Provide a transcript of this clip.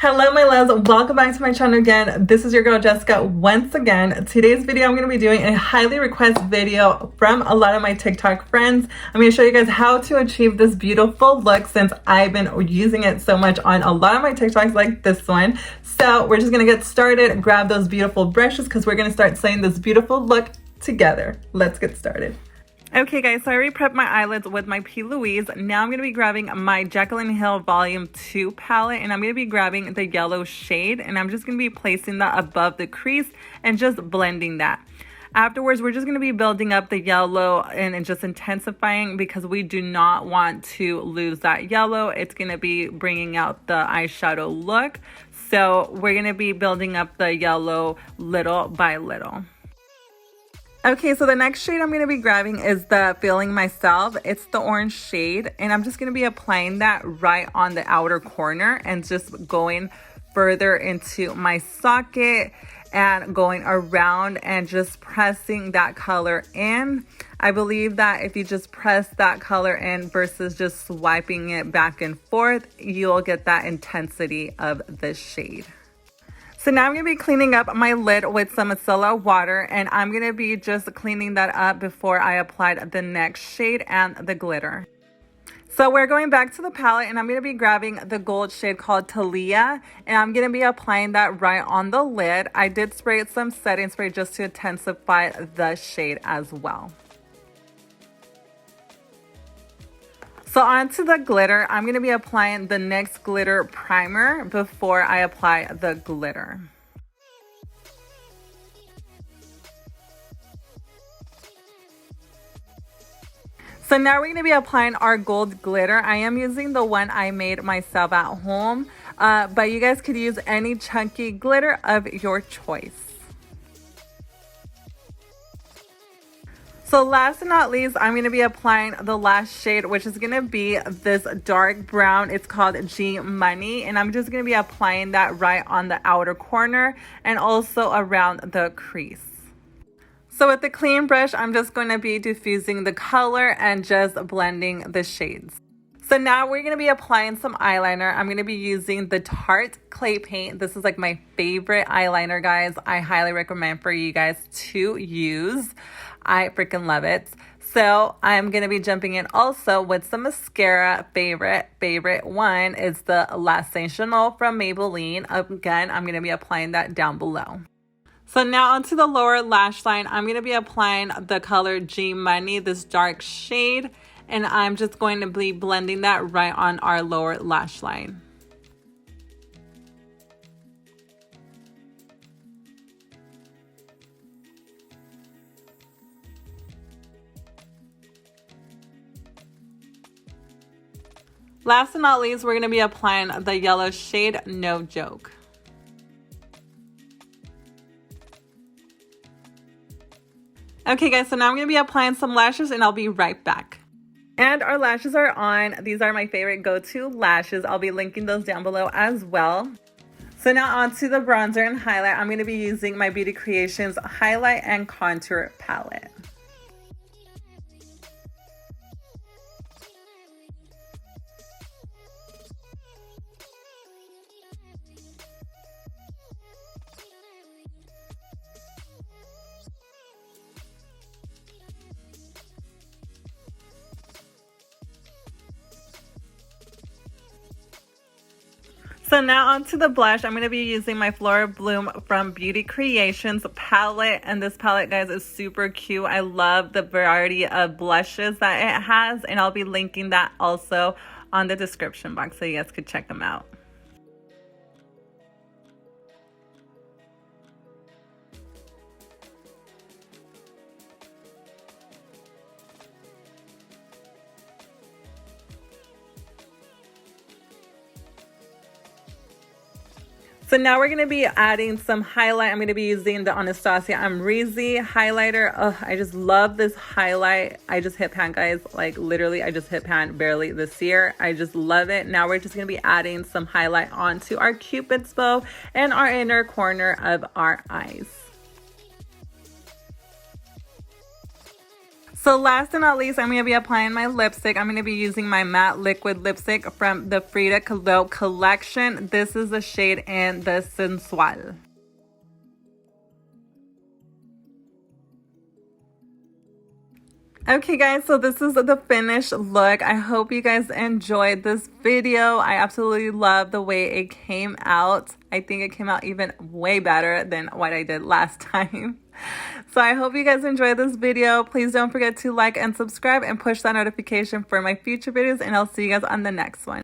Hello my loves, welcome back to my channel again. This is your girl Jessica once again. Today's video I'm going to be doing a highly requested video from a lot of my TikTok friends. I'm going to show you guys how to achieve this beautiful look since I've been using it so much on a lot of my TikToks like this one. So we're just going to get started, grab those beautiful brushes because we're going to start slaying this beautiful look together. Let's get started. Okay guys, so I already prepped my eyelids with my Louise. Now I'm going to be grabbing my Jaclyn Hill Volume 2 palette and I'm going to be grabbing the yellow shade and I'm just going to be placing that above the crease and just blending that. Afterwards, we're just going to be building up the yellow and just intensifying because we do not want to lose that yellow. It's going to be bringing out the eyeshadow look. So we're going to be building up the yellow little by little. Okay, so the next shade I'm going to be grabbing is the Feeling Myself. It's the orange shade, and I'm just going to be applying that right on the outer corner and just going further into my socket and going around and just pressing that color in. I believe that if you just press that color in versus just swiping it back and forth, you'll get that intensity of the shade. So now I'm going to be cleaning up my lid with some micellar water and I'm going to be just cleaning that up before I applied the next shade and the glitter. So we're going back to the palette and I'm going to be grabbing the gold shade called Talia and I'm going to be applying that right on the lid. I did spray some setting spray just to intensify the shade as well. So onto the glitter, I'm going to be applying the NYX glitter primer before I apply the glitter. So now we're going to be applying our gold glitter. I am using the one I made myself at home, but you guys could use any chunky glitter of your choice. So last but not least, I'm going to be applying the last shade, which is going to be this dark brown. It's called G Money, and I'm just going to be applying that right on the outer corner and also around the crease. So with the clean brush, I'm just going to be diffusing the color and just blending the shades. So now we're going to be applying some eyeliner. I'm going to be using the Tarte Clay Paint. This is like my favorite eyeliner, guys. I highly recommend for you guys to use. I freaking love it. So I'm going to be jumping in also with some mascara. Favorite one is the Sensual from Maybelline. Again, I'm going to be applying that down below. So now onto the lower lash line, I'm going to be applying the color G Money, this dark shade. And I'm just going to be blending that right on our lower lash line. Last but not least, we're going to be applying the yellow shade, No Joke. Okay guys, so now I'm going to be applying some lashes and I'll be right back. And our lashes are on. These are my favorite go-to lashes. I'll be linking those down below as well. So now onto the bronzer and highlight. I'm going to be using my Beauty Creations Highlight and Contour Palette. So now onto the blush. I'm going to be using my Floral Bloom from Beauty Creations palette. And this palette, guys, is super cute. I love the variety of blushes that it has. And I'll be linking that also on the description box so you guys could check them out. So now we're going to be adding some highlight. I'm going to be using the Anastasia Amrezy highlighter. Oh, I just love this highlight. I just hit pan, guys. Like literally, I just hit pan barely this year. I just love it. Now we're just going to be adding some highlight onto our Cupid's bow and our inner corner of our eyes. So last and not least, I'm going to be applying my lipstick. I'm going to be using my matte liquid lipstick from the Frida Khalo collection. This is the shade in the Sensual. Okay guys, so this is the finished look. I hope you guys enjoyed this video. I absolutely love the way it came out. I think it came out even way better than what I did last time. So I hope you guys enjoyed this video. Please don't forget to like and subscribe and push that notification for my future videos, and I'll see you guys on the next one.